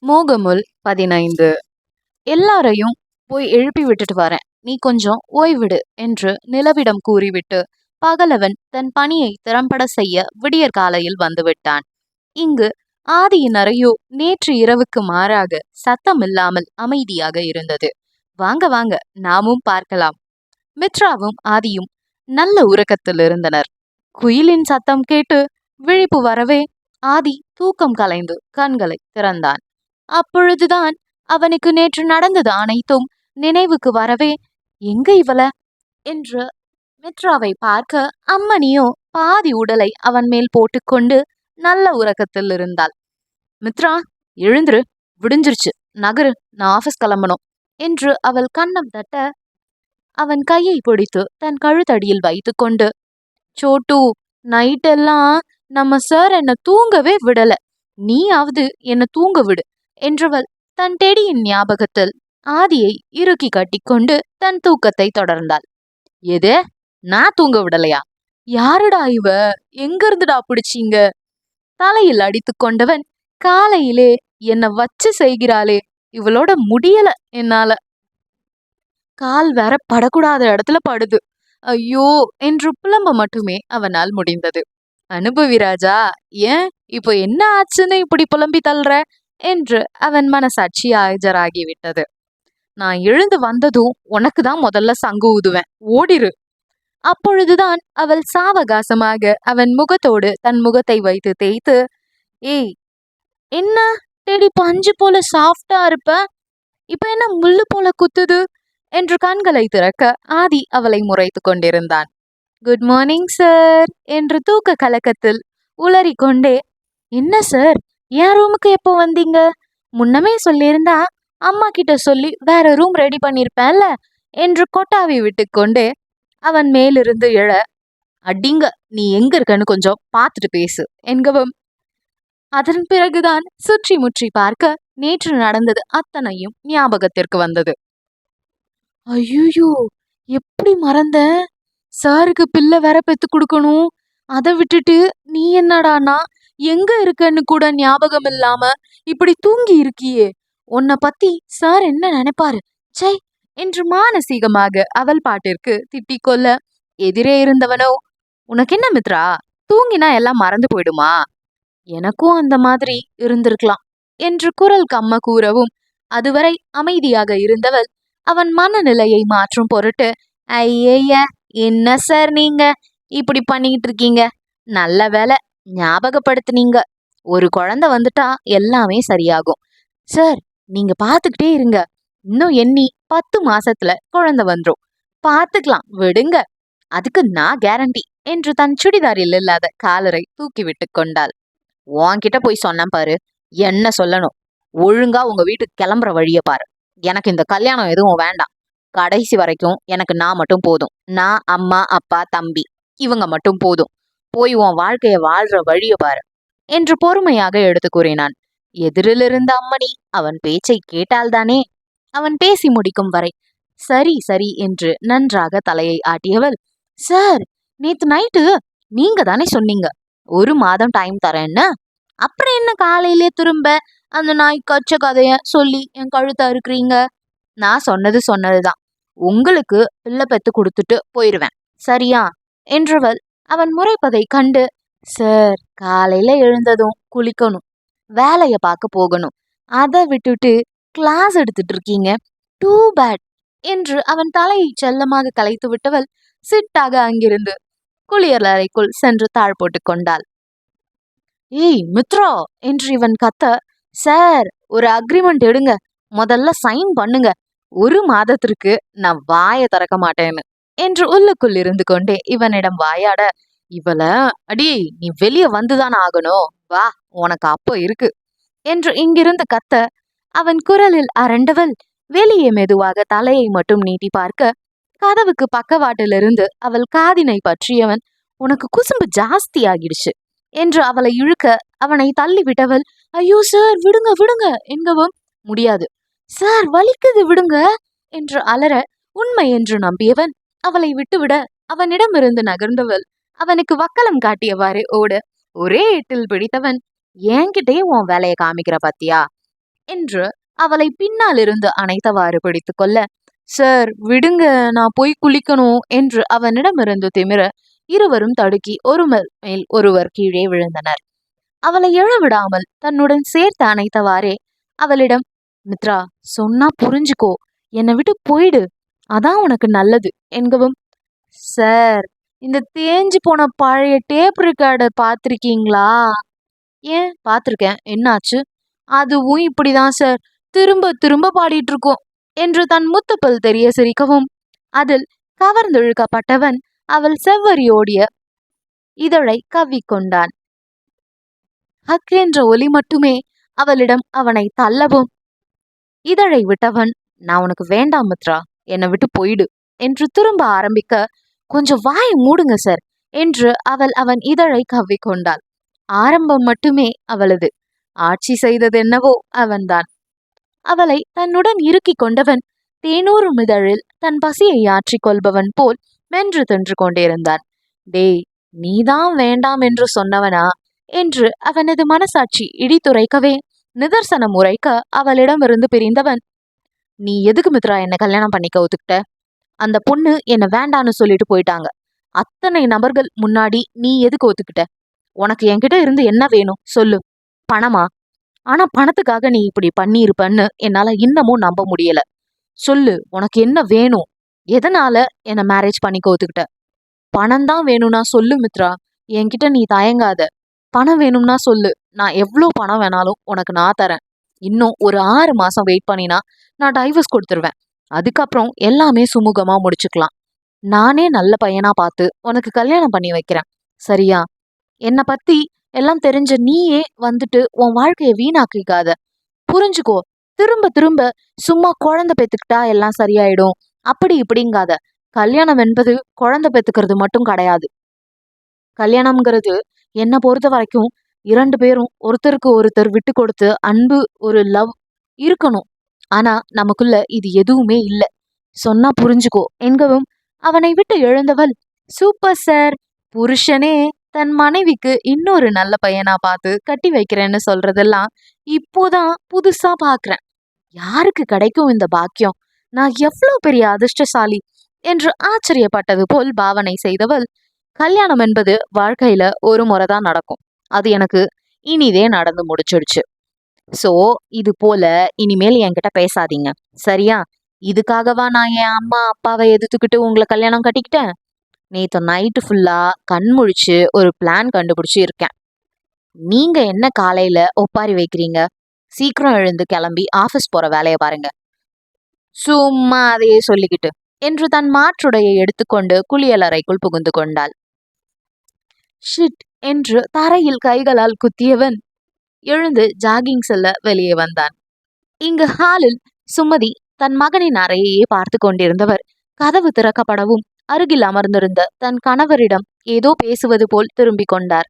மோகமுல் 15. எல்லாரையும் போய் எழுப்பி விட்டுட்டு வரேன், நீ கொஞ்சம் ஓய்விடு என்று நிலவிடம் கூறிவிட்டு பகலவன் தன் பணியை திறம்பட செய்ய விடியற் காலையில் வந்துவிட்டான். இங்கு ஆதியின் அறையோ நேற்று இரவுக்கு மாறாக சத்தமில்லாமல் அமைதியாக இருந்தது. வாங்க வாங்க, நாமும் பார்க்கலாம். மித்ராவும் ஆதியும் நல்ல உறக்கத்தில் இருந்தனர். குயிலின் சத்தம் கேட்டு விழிப்பு வரவே ஆதி தூக்கம் கலைந்து கண்களை திறந்தான். அப்பொழுதுதான் அவனுக்கு நேற்று நடந்தது அனைத்தும் நினைவுக்கு வரவே, எங்க இவள என்று மித்ராவை பார்க்க அம்மனியோ பாதி உடலை அவன் மேல் போட்டுக்கொண்டு நல்ல உறக்கத்தில் இருந்தாள். மித்ரா, எழுந்துரு, விடிஞ்சிருச்சு, நகரு, நான் ஆபீஸ் கிளம்பணும் என்று அவள் கன்னம் தட்ட அவன் கையை பிடித்து தன் கழுத்தடியில் வைத்து கொண்டு, சோட்டு, நைட்டெல்லாம் நம்ம சார் என்ன தூங்கவே விடல, நீயாவது என்ன தூங்க விடு என்றவள் தன் டெடியின் ஞாபகத்தில் ஆதியை இறுக்கி கட்டிக்கொண்டு தன் தூக்கத்தை தொடர்ந்தாள். எது, நான் தூங்க விடலையா? யாருடா இவ, எங்க இருந்துடா பிடிச்சிங்க? தலையில் அடித்து கொண்டவன், காலையிலே என்ன வச்சு செய்கிறாளே, இவளோட முடியல என்னால, கால் வேற படக்கூடாத இடத்துல படுது, ஐயோ என்று புலம்ப மட்டுமே அவனால் முடிந்தது. அனுபவி ராஜா, ஏன் இப்போ என்ன ஆச்சுன்னு இப்படி புலம்பி தள்ளுற என்று அவன் மனசாட்சி ஆஜராகிவிட்டது. நான் எழுந்து வந்ததும் உனக்கு தான் முதல்ல சங்கு ஊதுவேன், ஓடிரு. அப்பொழுதுதான் அவள் சாவகாசமாக அவன் முகத்தோடு தன் முகத்தை வைத்து தேய்த்து, ஏய், என்ன தேடி பஞ்சு போல சாஃப்டா இருப்ப, இப்ப என்ன முள்ளு போல குத்துது என்று கண்களை திறக்க ஆதி அவளை முறைத்து கொண்டிருந்தான். குட் மார்னிங் சார் என்று தூக்க கலக்கத்தில் உளறி கொண்டே, என்ன சார், என் ரூமுக்கு எப்போ வந்தீங்க? முன்னமே சொல்லியிருந்தா அம்மா கிட்ட சொல்லி வேற ரூம் ரெடி பண்ணிருப்பேன்ல என்று கொட்டாவி விட்டு கொண்டே அவன் மேலிருந்து எழ, அடிங்க, நீ எங்க இருக்கன்னு கொஞ்சம் பார்த்துட்டு பேசு என்கவும் அதன் பிறகுதான் சுற்றி முற்றி பார்க்க நேற்று நடந்தது அத்தனையும் ஞாபகத்திற்கு வந்தது. ஐயோ, எப்படி மறந்த, சாருக்கு பிள்ளை வேற பெத்து கொடுக்கணும், அதை விட்டுட்டு நீ என்னடானா எங்க இருக்கன்னு கூட ஞாபகம் இல்லாம இப்படி தூங்கி இருக்கியே, உன்னை பத்தி சார் என்ன நினைப்பாரு சை என்று மானசீகமாக அவள் பாட்டிற்கு திட்டிக் கொள்ள, எதிரே இருந்தவனோ, உனக்கு என்ன மித்ரா, தூங்கினா எல்லாம் மறந்து போயிடுமா, எனக்கும் அந்த மாதிரி இருந்திருக்கலாம் என்று குரல் கம்ம கூறவும் அதுவரை அமைதியாக இருந்தவள் அவன் மனநிலையை மாற்றும் பொருட்டு, ஐய, என்ன சார் நீங்க இப்படி பண்ணிக்கிட்டு இருக்கீங்க, நல்ல வேலை ஞாபகப்படுத்தினீங்க, ஒரு குழந்தை வந்துட்டா எல்லாமே சரியாகும் சார், நீங்க பாத்துக்கிட்டே இருங்க, இன்னும் எண்ணி 10 மாசத்துல குழந்தை வந்துரும், பாத்துக்கலாம் விடுங்க, அதுக்கு நான் கேரண்டி என்று தன் சுடிதாரில் இல்லாத காலரை தூக்கி விட்டு கொண்டாள். உன்கிட்ட போய் சொன்னேன் பாரு, என்ன சொல்லணும், ஒழுங்கா உங்க வீட்டுக்கு கிளம்புற வழிய பாரு, எனக்கு இந்த கல்யாணம் எதுவும் வேண்டாம், கடைசி வரைக்கும் எனக்கு நான் மட்டும் போதும், நான், அம்மா, அப்பா, தம்பி இவங்க மட்டும் போதும், போய் உன் வாழ்க்கைய வாழ்ற வழிய பாரு என்று பொறுமையாக எடுத்து கூறினான். எதிரில் இருந்த அம்மணி அவன் பேச்சை கேட்டால்தானே. அவன் பேசி முடிக்கும் வரை சரி சரி என்று நன்றாக தலையை ஆட்டியவள், சார், நேத்து நைட்டு நீங்க தானே சொன்னீங்க 1 மாதம் டைம் தரேன்னு, அப்புறம் என்ன காலையிலே திரும்ப அந்த நாய் கச்ச கதைய சொல்லி என் கழுத்தை அறுக்குறீங்க? நான் சொன்னது சொன்னதுதான், உங்களுக்கு பிள்ளை பெத்து கொடுத்துட்டு போயிருவேன், சரியா என்றவள் அவன் முறைப்பதை கண்டு, சார், காலையில எழுந்ததும் குளிக்கணும், வேலைய பார்க்க போகணும், அதை விட்டுட்டு கிளாஸ் எடுத்துட்டு இருக்கீங்க, டூ பேட் என்று அவன் தலையை செல்லமாக கலைத்து விட்டவள் சிட்டாக அங்கிருந்து குளியல் அறைக்குள் சென்று தாழ் போட்டு கொண்டாள். ஏய் மித்ரா என்று இவன் கத்த, சார், ஒரு அக்ரிமெண்ட் எடுங்க, முதல்ல சைன் பண்ணுங்க, 1 மாதத்திற்கு நான் வாயை திறக்க மாட்டேன்னு என்று உள்ளுக்குள் இருந்து கொண்டே இவனிடம் வாயாட, இவள, அடி, நீ வெளியே வந்துதான் ஆகணும், வா, உனக்கு அப்போ இருக்கு என்று இங்கிருந்து கத்த அவன் குரலில் அரண்டவள் வெளியே மெதுவாக தலையை மட்டும் நீட்டி பார்க்க கதவுக்கு பக்கவாட்டிலிருந்து அவள் காதினை பற்றியவன், உனக்கு குசும்பு ஜாஸ்தி ஆகிடுச்சு என்று அவளை இழுக்க அவனை தள்ளி விட்டவள், ஐயோ சார், விடுங்க விடுங்க என்கவும், முடியாது சார், வலிக்குது விடுங்க என்று அலற உண்மை என்று நம்பியவன் அவளை விட்டுவிட அவனிடமிருந்து நகர்ந்தவள் அவனுக்கு வக்கலம் காட்டியவாறே ஓட ஒரே எட்டில் பிடித்தவன், என்கிட்டயே உன் வேலையை காமிக்கிற பத்தியா, என்று அவளை பின்னால் இருந்து அணைத்தவாறு பிடித்து கொள்ள, சார் விடுங்க, நான் போய் குளிக்கணும் என்று அவனிடமிருந்து திமிர இருவரும் தடுக்கி ஒரு மேல் ஒருவர் கீழே விழுந்தனர். அவளை எழவிடாமல் தன்னுடன் சேர்த்து அணைத்தவாறே அவளிடம், மித்ரா, சொன்னா புரிஞ்சுக்கோ, என்னை விட்டு போயிடு, அதான் உனக்கு நல்லது என்கவும், சார், இந்த தேஞ்சு போன பழைய டேப் ரெக்கார்டர் பார்த்துருக்கீங்களா? ஏன், பார்த்துருக்கேன், என்னாச்சு? அதுவும் இப்படிதான் சார், திரும்ப திரும்ப பாடிட்டு இருக்கோம் என்று தன் முத்துப்பல் தெரிய சிரிக்கவும், அதில் கவர்ந்திழுக்கப்பட்டவன் அவள் செவ்வரியோடிய இதழை கவ்விக்கொண்டான். ஹக் என்ற ஒலி மட்டுமே அவளிடம் அவனை தள்ளவும், இதழை விட்டவன், நான் உனக்கு வேண்டாம் மித்ரா, என்னை விட்டு போயிடு என்று திரும்ப ஆரம்பிக்க, கொஞ்சம் வாயை மூடுங்க சார் என்று அவன் இதழை கவ்விக்கொண்டாள். ஆரம்பம் மட்டுமே அவளது, ஆட்சி செய்தது என்னவோ அவன்தான். அவளை தன்னுடன் இறுக்கி கொண்டவன் தேனூரும் இதழில் தன் பசியை ஆற்றிக் கொள்பவன் போல் மென்று தின்று கொண்டிருந்தான். டேய், நீதான் வேண்டாம் என்று சொன்னவனா என்று அவனது மனசாட்சி இடித்துரைக்கவே நிதர்சனம் உரைக்க அவளிடமிருந்து பிரிந்தவன், நீ எதுக்கு மித்ரா என்ன கல்யாணம் பண்ணிக்க ஒத்துக்கிட்ட? அந்த பொண்ணு என்ன வேண்டான்னு சொல்லிட்டு போயிட்டாங்க. அத்தனை நபர்கள் முன்னாடி நீ எதுக்கு ஒத்துக்கிட்ட? உனக்கு என்கிட்ட இருந்து என்ன வேணும் சொல்லு? பணமா? ஆனா பணத்துக்காக நீ இப்படி பண்ணியிருப்பன்னு என்னால இன்னமும் நம்ப முடியல. சொல்லு, உனக்கு என்ன வேணும்? எதனால என்ன மேரேஜ் பண்ணிக்க ஒத்துக்கிட்ட? பணம் தான் வேணும்னா சொல்லு மித்ரா, என்கிட்ட நீ தயங்காத. பணம் வேணும்னா சொல்லு, நான் எவ்வளோ பணம் வேணாலும் உனக்கு நான் தரேன். இன்னும் ஒரு 6 மாசம் வெயிட் பண்ணினா நான் டைவர்ஸ் கொடுத்துருவேன். அதுக்கப்புறம் எல்லாமே சுமூகமா முடிச்சுக்கலாம். நானே நல்ல பையனா பார்த்து உனக்கு கல்யாணம் பண்ணி வைக்கிறேன், சரியா? என்னை பத்தி எல்லாம் தெரிஞ்ச நீயே வந்துட்டு உன் வாழ்க்கைய வீணாக்கிக்காத, புரிஞ்சுக்கோ. திரும்ப திரும்ப சும்மா குழந்தை பெத்துக்கிட்டா எல்லாம் சரியாயிடும் அப்படி இப்படிங்காத. கல்யாணம் என்பது குழந்தை பெத்துக்கிறது மட்டும் கிடையாது. கல்யாணம்ங்கிறது என்னை பொறுத்த வரைக்கும் 2 பேரும் ஒருத்தருக்கு ஒருத்தர் விட்டு கொடுத்து அன்பு, ஒரு லவ் இருக்கணும். ஆனா நமக்குள்ள இது எதுவுமே இல்ல, சொன்னா புரிஞ்சுக்கோ என்கவும் அவனை விட்டு எழுந்தவள், சூப்பர் சார், புருஷனே தன் மனைவிக்கு இன்னொரு நல்ல பையனா பார்த்து கட்டி வைக்கிறேன்னு சொல்றதெல்லாம் இப்போதான் புதுசா பாக்குறேன். யாருக்கு கிடைக்கும் இந்த பாக்கியம்? நான் எவ்வளவு பெரிய அதிர்ஷ்டசாலி என்று ஆச்சரியப்பட்டது போல் பாவனை செய்தவள், கல்யாணம் என்பது வாழ்க்கையில ஒரு முறைதான் நடக்கும், அது எனக்கு இனிதே நடந்து முடிச்சிடுச்சு. சோ இது போல இனிமேல் என்கிட்ட பேசாதீங்க, சரியா? இதுக்காகவா நான் என் அம்மா அப்பாவை எதிர்த்துக்கிட்டு உங்களை கல்யாணம் கட்டிக்கிட்டேன்? நேத்து நைட்டு ஃபுல்லா கண் முழிச்சு ஒரு பிளான் கண்டுபிடிச்சு இருக்கேன். நீங்க என்ன காலையில ஒப்பாரி வைக்கிறீங்க? சீக்கிரம் எழுந்து கிளம்பி ஆபீஸ் போற வேலையை பாருங்க. சும்மா அதையே சொல்லிக்கிட்டு என்று தன் மாற்றுடையை எடுத்துக்கொண்டு குளியலறைக்குள் புகுந்து கொண்டாள். ஷிட் என்று தரையில் கைகளால் குத்தியவன் எழுந்து ஜாகிங் செல்ல வெளியே வந்தான். இங்கு ஹாலில் சுமதி தன் மகனின் அறையையே பார்த்து கொண்டிருந்தவர் கதவு திறக்கப்படவும் அருகில் அமர்ந்திருந்த தன் கணவரிடம் ஏதோ பேசுவது போல் திரும்பிக் கொண்டார்.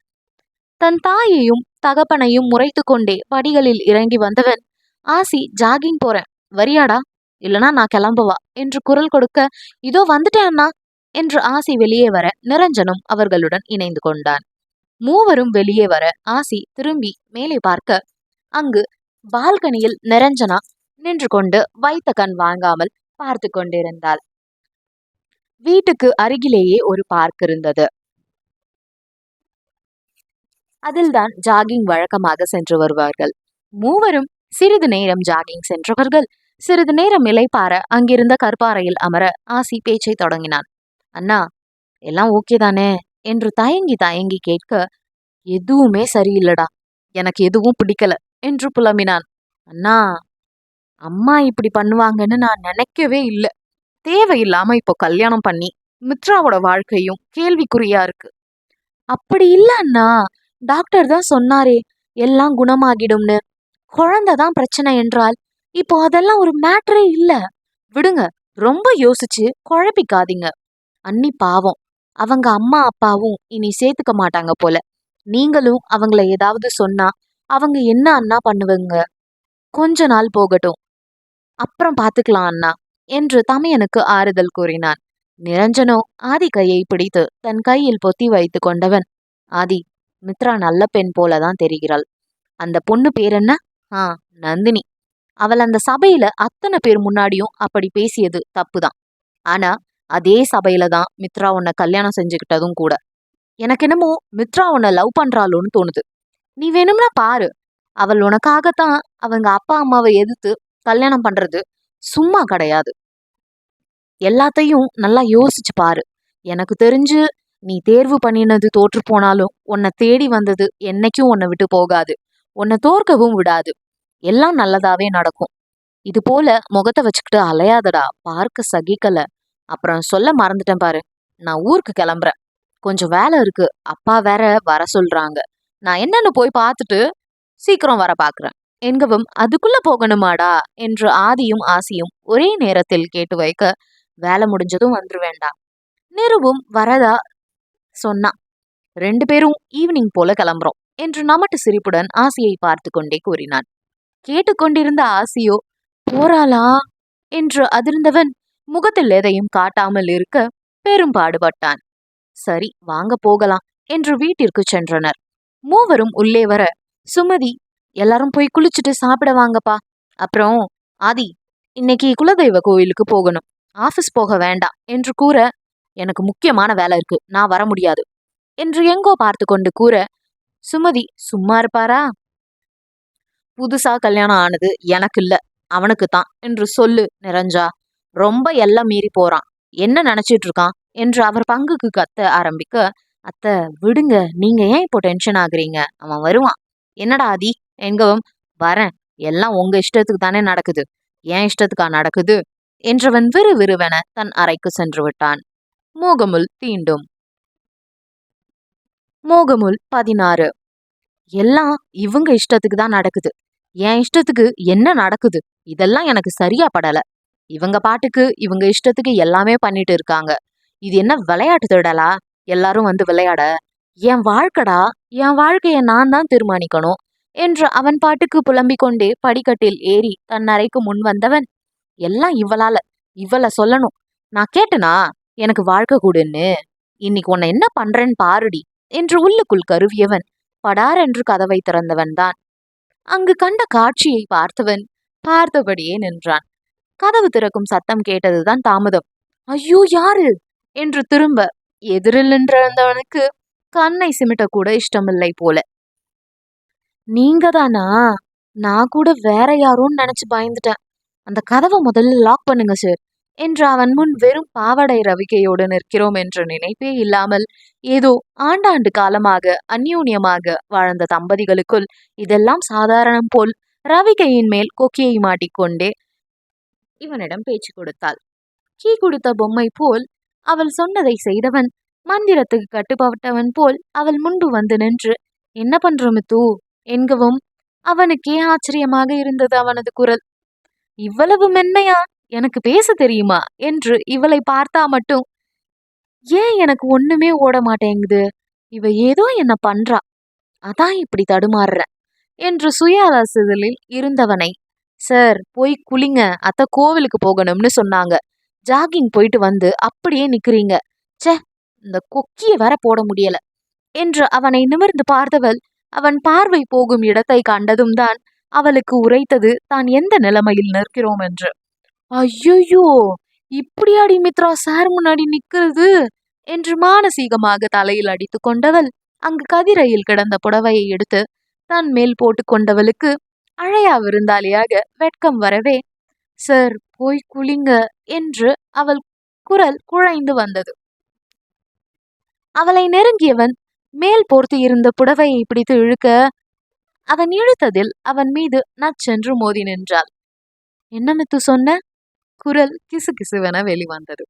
தன் தாயையும் தகப்பனையும் முறைத்து கொண்டே படிகளில் இறங்கி வந்தவன், ஆசி, ஜாகிங் போறேன், வரியாடா? இல்லனா நான் கிளம்புவா என்று குரல் கொடுக்க, இதோ வந்துட்டேன் அண்ணா என்று ஆசி வெளியே வர நிரஞ்சனும் அவர்களுடன் இணைந்து கொண்டான். மூவரும் வெளியே வர ஆசி திரும்பி மேலே பார்க்க, அங்கு பால்கனியில் நிரஞ்சனா நின்று கொண்டு வைத்த கண் வாங்காமல் பார்த்து கொண்டிருந்தாள். வீட்டுக்கு அருகிலேயே ஒரு பார்க் இருந்தது. அதில்தான் ஜாகிங் வழக்கமாக சென்று வருவார்கள். மூவரும் சிறிது நேரம் ஜாகிங் சென்றவர்கள் சிறிது நேரம் இலைப்பார அங்கிருந்த கற்பாறையில் அமர ஆசி பேச்சை தொடங்கினான். அண்ணா, எல்லாம் ஓகே தானே என்று தயங்கி தயங்கி கேட்க, எதுவுமே சரியில்லடா, எனக்கு எதுவும் பிடிக்கல என்று புலம்பினான். அண்ணா, அம்மா இப்படி பண்ணுவாங்கன்னு நான் நினைக்கவே இல்லை. தேவையில்லாம இப்போ கல்யாணம் பண்ணி மித்ராவோட வாழ்க்கையும் கேள்விக்குறியா இருக்கு. அப்படி இல்ல அண்ணா, டாக்டர் தான் சொன்னாரே எல்லாம் குணமாகிடும்னு. குழந்தைதான் பிரச்சனை என்றால் இப்போ அதெல்லாம் ஒரு மேட்டரே இல்ல. விடுங்க, ரொம்ப யோசிச்சு குழப்பிக்காதீங்க. அண்ணி பாவம், அவங்க அம்மா அப்பாவும் இனி சேர்த்துக்க மாட்டாங்க போல. நீங்களும் அவங்கள ஏதாவது சொன்னா அவங்க என்ன அண்ணா பண்ணுவங்க? கொஞ்ச நாள் போகட்டும், அப்புறம் பாத்துக்கலாம் அண்ணா என்று தமையனுக்கு ஆறுதல் கூறினான். நிரஞ்சனோ ஆதி கையை பிடித்து தன் கையில் பொத்தி வைத்து கொண்டவன், ஆதி, மித்ரா நல்ல பெண் போலதான் தெரிகிறாள். அந்த பொண்ணு பேர் என்ன? நந்தினி. அவள் அந்த சபையில அத்தனை பேர் முன்னாடியும் அப்படி பேசியது தப்புதான். ஆனா அதே சபையில தான் மித்ரா உன்னை கல்யாணம் செஞ்சுக்கிட்டதும் கூட. எனக்கு என்னமோ மித்ரா உன்னை லவ் பண்றாளோன்னு தோணுது. நீ வேணும்னா பாரு, அவள் உனக்காகத்தான் அவங்க அப்பா அம்மாவை எதிர்த்து கல்யாணம் பண்றது சும்மா கிடையாது. எல்லாத்தையும் நல்லா யோசிச்சு பாரு. எனக்கு தெரிஞ்சு நீ தேர்வு பண்ணினது தோற்று போனாலும் உன்னை தேடி வந்தது என்னைக்கும் உன்னை விட்டு போகாது. உன்னை தோற்கவும் விடாது. எல்லாம் நல்லதாவே நடக்கும். இது போல முகத்தை வச்சுக்கிட்டு அலையாதடா, பார்க்க சகிக்கல. அப்புறம் சொல்ல மறந்துட்டேன் பாரு, நான் ஊருக்கு கிளம்புறேன். கொஞ்சம் வேலை இருக்கு, அப்பா வேற வர சொல்றாங்க. நான் என்னன்னு போய் பார்த்துட்டு சீக்கிரம் வர பாக்குறேன் என்கவும், அதுக்குள்ள போகணுமாடா என்று ஆதியும் ஆசியும் ஒரே நேரத்தில் கேட்டு வைக்க, வேலை முடிஞ்சதும் வந்துருவேண்டா நிருவும் வரதா சொன்னா. 2 பேரும் ஈவினிங் போல கிளம்புறோம் என்று நமட்டு சிரிப்புடன் ஆசியை பார்த்து கொண்டே கூறினான். கேட்டுக்கொண்டிருந்த ஆசியோ போறாளா என்று அதிர்ந்தவன் முகத்தில் எதையும் காட்டாமல் இருக்க பெரும் பாடுபட்டான். சரி வாங்க போகலாம் என்று வீட்டிற்கு சென்றனர். மூவரும் உள்ளே வர, சுமதி எல்லாரும் போய் குளிச்சுட்டு சாப்பிட வாங்கப்பா. அப்புறம் ஆதி, இன்னைக்கு குலதெய்வ கோயிலுக்கு போகணும், ஆபீஸ் போக வேண்டாம் என்று கூற, எனக்கு முக்கியமான வேலை இருக்கு, நான் வர முடியாது என்று எங்கோ பார்த்து கொண்டு கூற, சுமதி சும்மா இருப்பாரா? புதுசா கல்யாணம் ஆனது எனக்கு இல்ல, அவனுக்கு தான் என்று சொல்லு நிறைஞ்சா. ரொம்ப எல்லாம் மீறி போறான், என்ன நினைச்சிட்டு இருக்கான் என்று அவர் பங்குக்கு கத்த ஆரம்பிக்க, அத்தை விடுங்க, நீங்க ஏன் இப்போ டென்ஷன் ஆகுறீங்க, அவன் வருவான். என்னடா ஆதி எங்கவும், வரேன், எல்லாம் உங்க இஷ்டத்துக்கு தானே நடக்குது, ஏன் இஷ்டத்துக்கா நடக்குது என்றவன் விறுவிறுவென தன் அறைக்கு சென்று விட்டான். மோகமுல் தீண்டும். மோகமுல் 16. எல்லாம் இவங்க இஷ்டத்துக்கு தான் நடக்குது, என் இஷ்டத்துக்கு என்ன நடக்குது, இதெல்லாம் எனக்கு சரியா படல. இவங்க பாட்டுக்கு இவங்க இஷ்டத்துக்கு எல்லாமே பண்ணிட்டு இருக்காங்க. இது என்ன விளையாட்டு திடலா, எல்லாரும் வந்து விளையாட? என் வாழ்க்கடா, என் வாழ்க்கைய நான் தான் தீர்மானிக்கணும் என்று அவன் பாட்டுக்கு புலம்பிக் கொண்டே படிக்கட்டில் ஏறி தன் அறைக்கு முன் வந்தவன், எல்லாம் இவளால, இவளை சொல்லணும், நான் கேட்டனா எனக்கு வாழ்க்கை கூடுன்னு, இன்னைக்கு உன்னை என்ன பண்றேன்னு பாருடி என்று உள்ளுக்குள் கருவியவன் படார் என்று கதவை திறந்தவன் தான். அங்கு கண்ட காட்சியை பார்த்தவன் பார்த்தபடியே நின்றான். கதவு திறக்கும் சத்தம் கேட்டதுதான் தாமதம். ஐயோ யாரு என்று திரும்ப, எதிரில் நின்றவனுக்கு கண்ணை சிமிட்ட கூட இஷ்டமில்லை போல. நீங்க தானா? நான் கூட வேற யாரோன்னு நினைச்சு பயந்துட்டேன். அந்த கதவை முதல்ல லாக் பண்ணுங்க சார் என்று அவன் முன் வெறும் பாவடை ரவிக்கையோடு நிற்கிறோம் என்ற நினைப்பே இல்லாமல், ஏதோ ஆண்டாண்டு காலமாக அந்யூன்யமாக வாழ்ந்த தம்பதிகளுக்குள் இதெல்லாம் சாதாரணம் போல் ரவிக்கையின் மேல் கொக்கியை மாட்டிக்கொண்டே இவனிடம் பேச்சு கொடுத்தாள். கீ கொடுத்த பொம்மை போல் அவள் சொன்னதை செய்தவன், மந்திரத்துக்கு கட்டுப்பட்டவன் போல் அவள் முன்பு வந்து நின்று, என்ன பண்றோம் தூ என்கவும், அவனுக்கே ஆச்சரியமாக இருந்தது அவனது குரல். இவ்வளவு மென்மையா எனக்கு பேச தெரியுமா என்று இவளை பார்த்தா மட்டும், ஏன் எனக்கு ஒண்ணுமே ஓட மாட்டேங்குது, இவ ஏதோ என்ன பண்றா, அதான் இப்படி தடுமாறுறேன் என்று சுயாலாசுதலில் இருந்தவனை, சார் போய் குளிங்க, அத்தை கோவிலுக்கு போகணும்னு சொன்னாங்க, ஜாகிங் போயிட்டு வந்து அப்படியே நிக்கிறீங்க, சே இந்த கொக்கிய வேற போட முடியல என்று அவனை நிமிர்ந்து பார்த்தவள், அவன் பார்வை போகும் இடத்தை கண்டதும் தான் அவளுக்கு உரைத்தது தான் எந்த நிலைமையில் நிற்கிறோம் என்று. ஐயோ இப்படியாடி மித்ரா சார் முன்னாடி நிக்கிறது என்று மானசீகமாக தலையில் அடித்து கொண்டவள் அங்கு கதிரையில் கிடந்த புடவையை எடுத்து தன் மேல் போட்டு கொண்டவளுக்கு அழையா விருந்தாளியாக வெட்கம் வரவே, சார் போய் குளிங்க என்று அவள் குரல் குழைந்து வந்தது. அவளை நெருங்கியவன் மேல் போர்த்து இருந்த புடவையை பிடித்து இழுக்க, அவன் இழுத்ததில் அவன் மீது நச்சென்று மோதி நின்றாள். என்ன மித்து சொன்ன? குரல் கிசு கிசுவென வெளிவந்தது.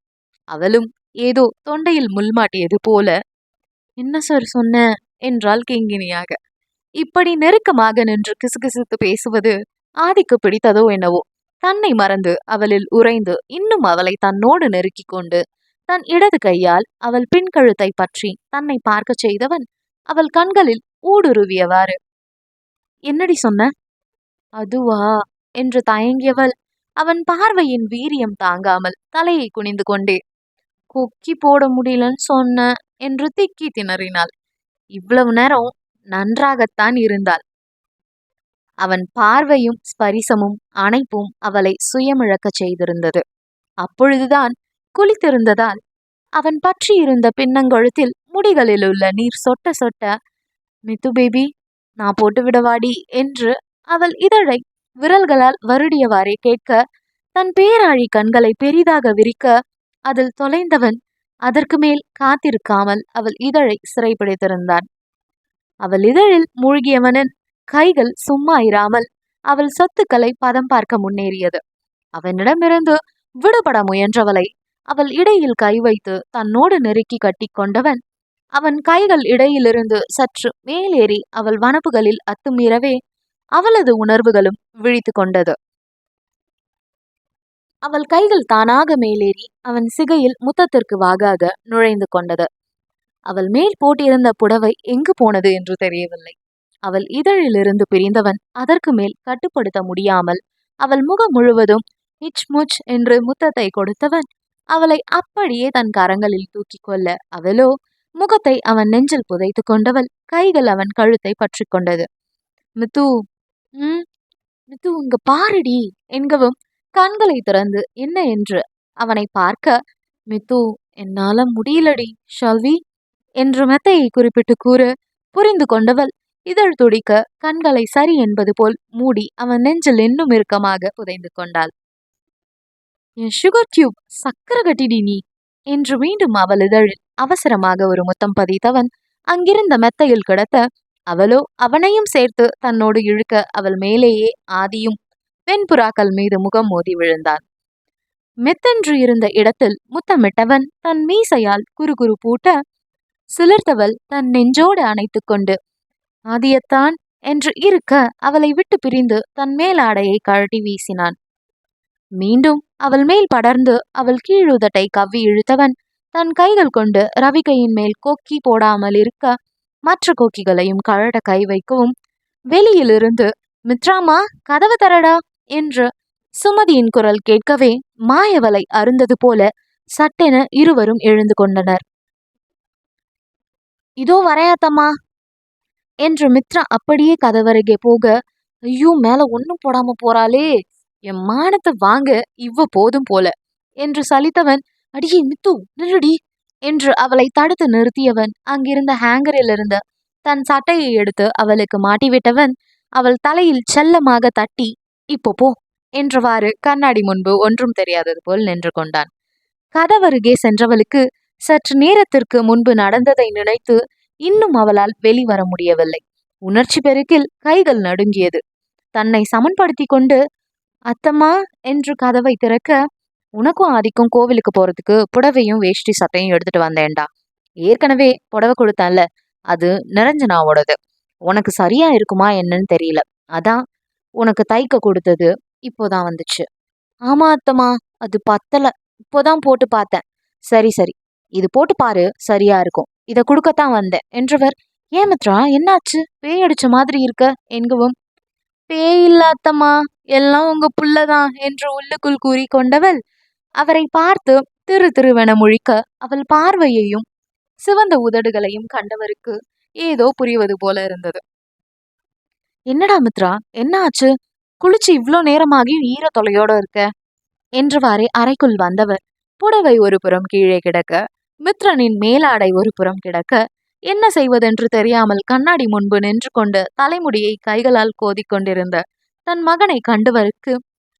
அவளும் ஏதோ தொண்டையில் முள்மாட்டியது போல, என்ன சார் சொன்ன என்றாள் கிங்கினியாக. இப்படி நெருக்கமாக நின்று கிசுகிசுத்து பேசுவது ஆதிக்கு பிடித்ததோ என்னவோ, தன்னை மறந்து அவளில் உறைந்து இன்னும் அவளை தன்னோடு நெருக்கி கொண்டு தன் இடது கையால் அவள் பின்கழுத்தை பற்றி தன்னை பார்க்க செய்தவன் அவள் கண்களில் ஊடுருவியவாறு, என்னடி சொன்ன? அதுவா என்று தயங்கியவள் அவன் பார்வையின் வீரியம் தாங்காமல் தலையை குனிந்து கொண்டே, கொக்கி போட முடியலன்னு சொன்ன என்று திக்கி திணறினாள். இவ்வளவு நேரம் நன்றாகத்தான் இருந்தாள். அவன் பார்வையும் ஸ்பரிசமும் அணைப்பும் அவளை சுயமிழக்கச் செய்திருந்தது. அப்பொழுதுதான் குளித்திருந்ததால் அவன் பற்றியிருந்த பின்னங்கழுத்தில் முடிகளில் உள்ள நீர் சொட்ட சொட்ட, மித்து பேபி, நான் போட்டு விடவாடி என்று அவள் இதழை விரல்களால் வருடியவாறே கேட்க, தன் பேராழி கண்களை பெரிதாக விரிக்க, அதில் தொலைந்தவன் அதற்கு மேல் காத்திருக்காமல் அவள் இதழை சிறைப்பிடித்திருந்தான். அவள் இதழில் மூழ்கியவனின் கைகள் சும்மா இராமல் அவள் சொத்துக்களை பதம் பார்க்க முன்னேறியது. அவனிடமிருந்து விடுபட முயன்றவளை அவள் இடையில் கை வைத்து தன்னோடு நெருக்கி கட்டி கொண்டவன் அவன் கைகள் இடையிலிருந்து சற்று மேலேறி அவள் வனப்புகளில் அத்துமீறவே அவளது உணர்வுகளும் விழித்து கொண்டது. அவள் கைகள் தானாக மேலேறி அவன் சிகையில் முத்தத்திற்கு வாகாக நுழைந்து கொண்டது. அவள் மேல் போட்டிருந்த புடவை எங்கு போனது என்று தெரியவில்லை. அவள் இதழிலிருந்து பிரிந்தவன் அதற்கு மேல் கட்டுப்படுத்த முடியாமல் அவள் முகம் முழுவதும் இச் முச் என்று முத்தத்தை கொடுத்தவன் அவளை அப்படியே தன் கரங்களில் தூக்கி கொள்ள, அவளோ முகத்தை அவன் நெஞ்சில் புதைத்து கொண்டவள் கைகள் அவன் கழுத்தை பற்றி கொண்டது. மித்து, மித்து, இங்க பாருடி என்கவும் கண்களை திறந்து என்ன என்று அவனை பார்க்க, மித்து, என்னால முடியலடி, ஷால்வி என்று மெத்தையை குறிப்பிட்டு கூற, புரிந்து கொண்டவள் இதழ் துடிக்க கண்களை சரி என்பது போல் மூடி அவன் நெஞ்சில் இன்னும் இறுக்கமாக புதைந்து கொண்டாள். என் சுகர் டியூப், சக்கர கட்டிடி நீ என்று மீண்டும் அவள் இதழில் அவசரமாக ஒரு முத்தம் பதித்தவன் அங்கிருந்த மெத்தையில் கிடத்த, அவளோ அவனையும் சேர்த்து தன்னோடு இழுக்க அவள் மேலேயே ஆதியும் வெண்புறாக்கள் மீது முகம் மோதி விழுந்தான். மெத்தென்று இருந்த இடத்தில் முத்தமிட்டவன் தன் மீசையால் குறுகுறு பூட்ட, சிலிர்த்தவள் தன் நெஞ்சோடு அணைத்து கொண்டு ஆதியத்தான் என்று இருக்க அவளை விட்டு பிரிந்து தன் மேலாடையை கழட்டி வீசினான். மீண்டும் அவள் மேல் படர்ந்து அவள் கீழுதட்டை கவ்வி இழுத்தவன் தன் கைகள் கொண்டு ரவிகையின் மேல் கொக்கி போடாமல் இருக்க மற்ற கொக்கிகளையும் கழட்ட கை வைக்கவும், வெளியிலிருந்து மித்ராமா, கதவு தரடா என்று சுமதியின் குரல் கேட்கவே மாயவலை அருந்தது போல சட்டென இருவரும் எழுந்து கொண்டனர். இதோ வரையாத்தம்மா என்று மித்ரா அப்படியே கதவருகே போக, ஐயோ, மேல ஒன்னும் போடாம போறாளே, என் மானத்தை வாங்க இவ்வ போதும் போல என்று சலித்தவன், அடியே மித்து, நில்லுடி என்று அவளை தடுத்து நிறுத்தியவன் அங்கிருந்த ஹேங்கரில் இருந்த தன் சட்டையை எடுத்து அவளுக்கு மாட்டிவிட்டவன் அவள் தலையில் செல்லமாக தட்டி, இப்போ போ என்றவாறு கண்ணாடி முன்பு ஒன்றும் தெரியாதது போல் நின்று கொண்டான். கதவருகே சென்றவளுக்கு சற்று நேரத்திற்கு முன்பு நடந்ததை நினைத்து இன்னும் அவளால் வெளிவர முடியவில்லை. உணர்ச்சி பெருக்கில் கைகள் நடுங்கியது. தன்னை சமன்படுத்தி கொண்டு, அத்தம்மா என்று கதவை திறக்க, உனக்கும் ஆதிக்கும் கோவிலுக்கு போறதுக்கு புடவையும் வேஷ்டி சட்டையும் எடுத்துட்டு வந்தேன்டா. ஏற்கனவே புடவை கொடுத்தேன்ல, அது நிரஞ்சனாவோடது. உனக்கு சரியா இருக்குமா என்னன்னு தெரியல, அதான் உனக்கு தைக்க கொடுத்தது இப்போதான் வந்துச்சு. ஆமா அத்தம்மா, அது பத்தல, இப்போதான் போட்டு பார்த்தேன். சரி சரி, இது போட்டு பாரு, சரியா இருக்கும், இதை கொடுக்கத்தான் வந்தேன் என்றவர், ஏன் மித்ரா, என்னாச்சு, பேய் அடிச்ச மாதிரி இருக்க என்கவும், பேய் இல்லாத்தம்மா, எல்லாம் உங்க புள்ளதான் என்று உள்ளுக்குள் கூறி கொண்டவள் அவரை பார்த்து திரு திருவென முழிக்க, அவள் பார்வையையும் சிவந்த உதடுகளையும் கண்டவருக்கு ஏதோ புரிவது போல இருந்தது. என்னடா மித்ரா, என்ன ஆச்சு, குளிச்சு இவ்ளோ நேரமாகி ஈர தொலையோட இருக்க என்றவாறே அறைக்குள் வந்தவர் புடவை ஒரு புறம் கீழே கிடக்க, மித்ரனின் மேலாடை ஒரு புறம் கிடக்க, என்ன செய்வதென்று தெரியாமல் கண்ணாடி முன்பு நின்று கொண்டு தலைமுடியை கைகளால் கோதிக்கொண்டிருந்த தன் மகனை கண்டவருக்கு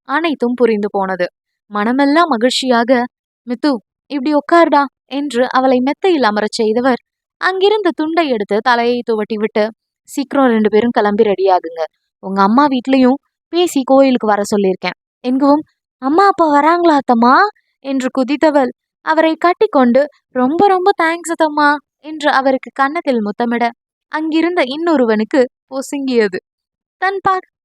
அனைத்தும் புரிந்து போனது. மனமெல்லாம் மகிழ்ச்சியாக, மித்து, இப்படி உட்கார்டா என்று அவளை மெத்தையில் அமரச் செய்தவர் அங்கிருந்து துண்டை எடுத்து தலையை துவட்டி விட்டு, சீக்கிரம் 2 பேரும் கிளம்பி ரெடியாகுங்க, உங்க அம்மா வீட்லயும் பேசி கோயிலுக்கு வர சொல்லியிருக்கேன் என்கவும், அம்மா அப்பா வராங்களா அத்தம்மா என்று குதித்தவள் அவரை கட்டி கொண்டு, ரொம்ப ரொம்ப தேங்க்ஸ் அத்தம்மா என்று அவருக்கு கன்னத்தில் முத்தமிட அங்கிருந்த இன்னொருவனுக்கு பொசுங்கியது. தன்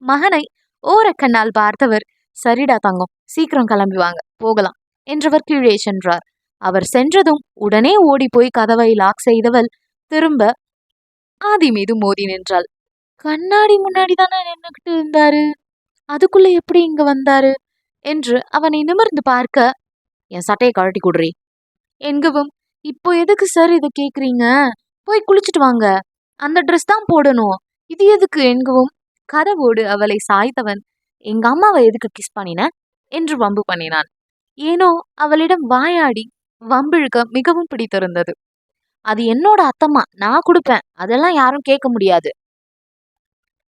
மகனை ஓரக்கண்ணால் பார்த்தவர், சரிடா தங்கம், சீக்கிரம் கிளம்பி வாங்க, போகலாம் என்றவர் கீழே சென்றார். அவர் சென்றதும் உடனே ஓடி போய் கதவை லாக் செய்தவள் திரும்ப ஆதி மீது மோதி நின்றாள். கண்ணாடி முன்னாடி தானே நின்னுகிட்டு இருந்தாரு, அதுக்குள்ள எப்படி இங்க வந்தாரு என்று அவனை நிமிர்ந்து பார்க்க, என் சட்டையை கழட்டி கொடுறி என்கவும், இப்போ எதுக்கு சார் இதை கேக்குறீங்க, போய் குளிச்சுட்டு வாங்க, அந்த ட்ரெஸ் தான் போடணும், இது எதுக்கு என்கவும், கதவோடு அவளை சாய்த்தவன், எங்க அம்மாவை எதுக்கு கிஸ் பண்ணின என்று வம்பு பண்ணினான். ஏனோ அவளிடம் வாயாடி வம்பிழுக்க மிகவும் பிடித்திருந்தது. அது என்னோட அத்தம்மா, நான் கொடுப்பேன், அதெல்லாம் யாரும் கேட்க முடியாது.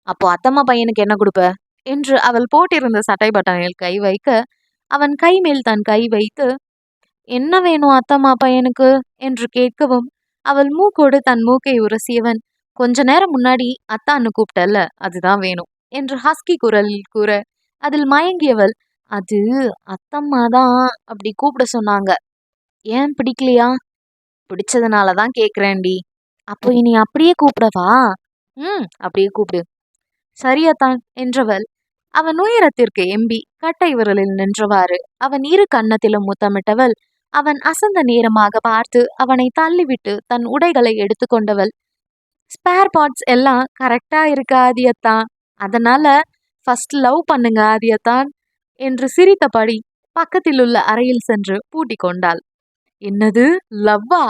அப்போ அத்தம்மா பையனுக்கு என்ன கொடுப்ப என்று அவள் போட்டிருந்த சட்டை பட்டனில் கை வைக்க, அவன் கை மேல் தன் கை வைத்து, என்ன வேணும் அத்தம்மா பையனுக்கு என்று கேட்கவும், அவள் மூக்கோடு தன் மூக்கை உரசியவன், கொஞ்ச நேரம் முன்னாடி அத்தான்னு கூப்பிட்டல்ல, அதுதான் வேணும் என்று ஹஸ்கி குரலில் கூற, அதில் மயங்கியவள், அது அத்தம்மா தான் அப்படி கூப்பிட சொன்னாங்க. ஏன் பிடிக்கலையா? பிடிச்சதுனாலதான் கேக்குறேன்டி. அப்போ இனி அப்படியே கூப்பிடவா? அப்படியே கூப்பிடு. சரியத்தான் என்றவள் அவன் உயரத்திற்கு எம்பி கட்டை விரலில் நின்றவாறு அவன் இரு கன்னத்திலும் முத்தமிட்டவள், அவன் அசந்த நேரமாக பார்த்து அவனை தள்ளிவிட்டு தன் உடைகளை எடுத்துக்கொண்டவள், ஸ்பேர் பார்ட்ஸ் எல்லாம் கரெக்டா இருக்கா ஆதியத்தான், அதனால ஃபர்ஸ்ட் லவ் பண்ணுங்க ஆதியத்தான் என்று சிரித்தபடி பக்கத்தில் உள்ள அறையில் சென்று பூட்டி கொண்டாள். என்னது, லவ்வா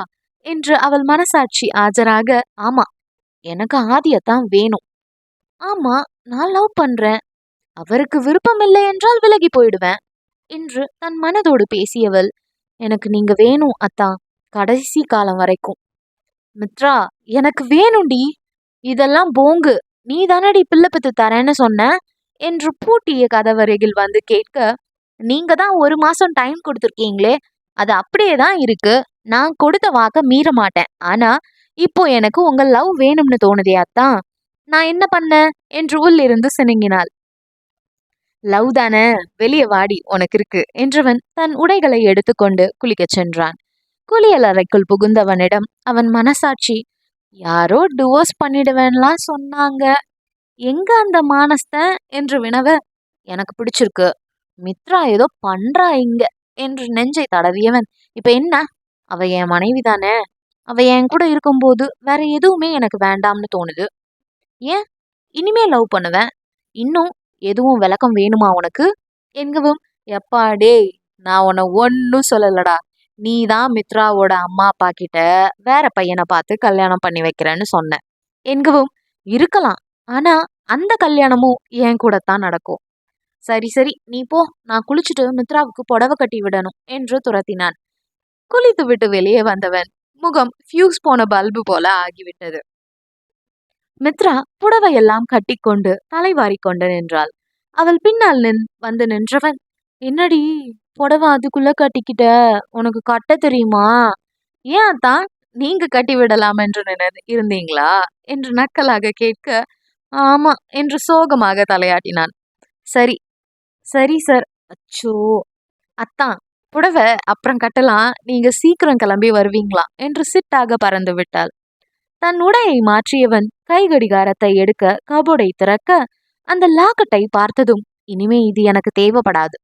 என்று அவள் மனசாட்சி ஆஜராக, ஆமா, எனக்கு ஆதியத்தான் வேணும். ஆமா, நான் லவ் பண்றேன், அவருக்கு விருப்பம் இல்லை என்றால் விலகி போயிடுவேன் என்று தன் மனதோடு பேசியவள், எனக்கு நீங்க வேணும் அத்தா, கடைசி காலம் வரைக்கும். மித்ரா, எனக்கு வேணும்டி, இதெல்லாம் போங்கு, நீ தானடி பிள்ளை பத்து தரேன்னு சொன்ன என்று பூட்டிய கதவருகில் வந்து கேட்க, நீங்க தான் 1 மாசம் டைம் கொடுத்துருக்கீங்களே, அது அப்படியே தான் இருக்கு, நான் கொடுத்த வாக்க மீற மாட்டேன், ஆனா இப்போ எனக்கு உங்க லவ் வேணும்னு தோணுதே அத்தா, நான் என்ன பண்ண என்று உள்ளிருந்து சினுங்கினாள். லவ் தானே, வெளியே வாடி, உனக்கு இருக்கு என்றவன் தன் உடைகளை எடுத்துக்கொண்டு குளிக்கச் சென்றான். குளியல் அறைக்குள் புகுந்தவனிடம் அவன் மனசாட்சி, யாரோ டிவோர்ஸ் பண்ணிடுவேன்லாம் சொன்னாங்க, எங்க அந்த மானஸ்தன் என்று வினவ, எனக்கு பிடிச்சிருக்கு, மித்ரா ஏதோ பண்றா இங்க என்று நெஞ்சை தடவியவன், இப்ப என்ன, அவ என் மனைவி தானே, அவ என் கூட இருக்கும்போது வேற எதுவுமே எனக்கு வேண்டாம்னு தோணுது. ஏன் இனிமே லவ் பண்ணுவேன், இன்னும் எதுவும் விளக்கம் வேணுமா உனக்கு என்கவும், எப்பா டேய், நான் உன்னை ஒன்னும் சொல்லலடா, நீ தான் மித்ராவோட அம்மா அப்பா கிட்ட வேற பையனை பார்த்து கல்யாணம் பண்ணி வைக்கிறேன்னு சொன்ன என்கவும், இருக்கலாம், ஆனா அந்த கல்யாணமும் என் கூட தான் நடக்கும். சரி சரி நீ போ, நான் குளிச்சுட்டு மித்ராவுக்கு புடவை கட்டி விடணும் என்று துரத்தினான். குளித்து விட்டு வெளியே வந்தவன் முகம் ஃபியூஸ் போன பல்பு போல ஆகிவிட்டது. மித்ரா புடவையெல்லாம் கட்டிக்கொண்டு தலைவாரி கொண்டு நின்றாள். அவள் பின்னால் வந்து நின்றவன், என்னடி புடவை அதுக்குள்ள கட்டிக்கிட்ட, உனக்கு கட்ட தெரியுமா? ஏன் அத்தான், நீங்க கட்டி விடலாம் என்று இருந்தீங்களா என்று நக்கலாக கேட்க, ஆமா என்று சோகமாக தலையாட்டினான். சரி சரி சார். அச்சோ அத்தான், புடவை அப்புறம் கட்டலாம், நீங்க சீக்கிரம் கிளம்பி வருவீங்களா என்று சிட்டாக பறந்து விட்டாள். தன் உடையை மாற்றியவன் கை கடிகாரத்தை எடுக்க கபோர்டை திறக்க, அந்த லாக்கெட்டை பார்த்ததும், இனிமே இது எனக்கு தேவைப்படாது,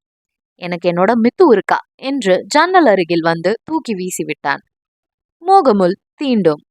எனக்கு என்னோட மித்து இருக்கா என்று ஜன்னல் அருகில் வந்து தூக்கி வீசிவிட்டான். மோகமுல் தீண்டும்.